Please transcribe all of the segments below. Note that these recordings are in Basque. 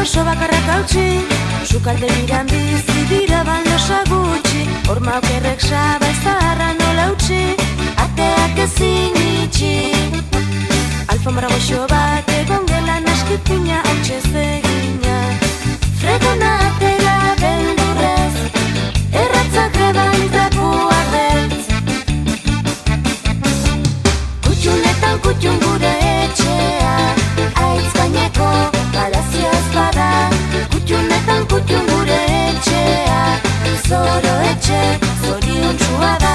oso bakarrak hautsi, sukalde biran bizi dira baldosa gutxi, horma okerrek saba izarra nola utzi, ateak ezin itxi. Alfombra goxo bat egon gelan askipina hautxez egina, fregona atera beldurrez, erratzak reban trapuak beltz. Kutxunetan kutxun gure etxea, aitz gaineko palazioz bada. Kutxunetan kutxun gure etxea, zoro etxe zoriontsua da.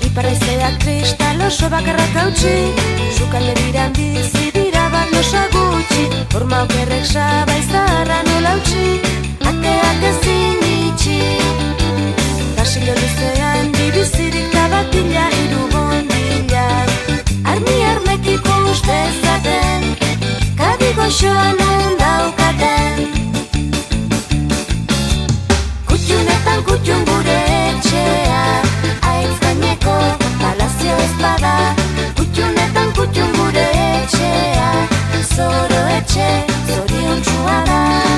Iparraizeak kristal oso bakarrak hautsi, sukalde biran bizi dira baldosa gutxi, horma okerrek saba izarra nola utzi, ateak ezin itxi. Pasillo luzean bibizirik tabatila hiru bondilak, armek ikus dezaten, kadi goxoa non daukaten. Kutxunetan kutxun gure etxea, aitz gaineko palazio ez bada. Kutxunetan kutxun gure etxea, zoro etxe zoriontsua da.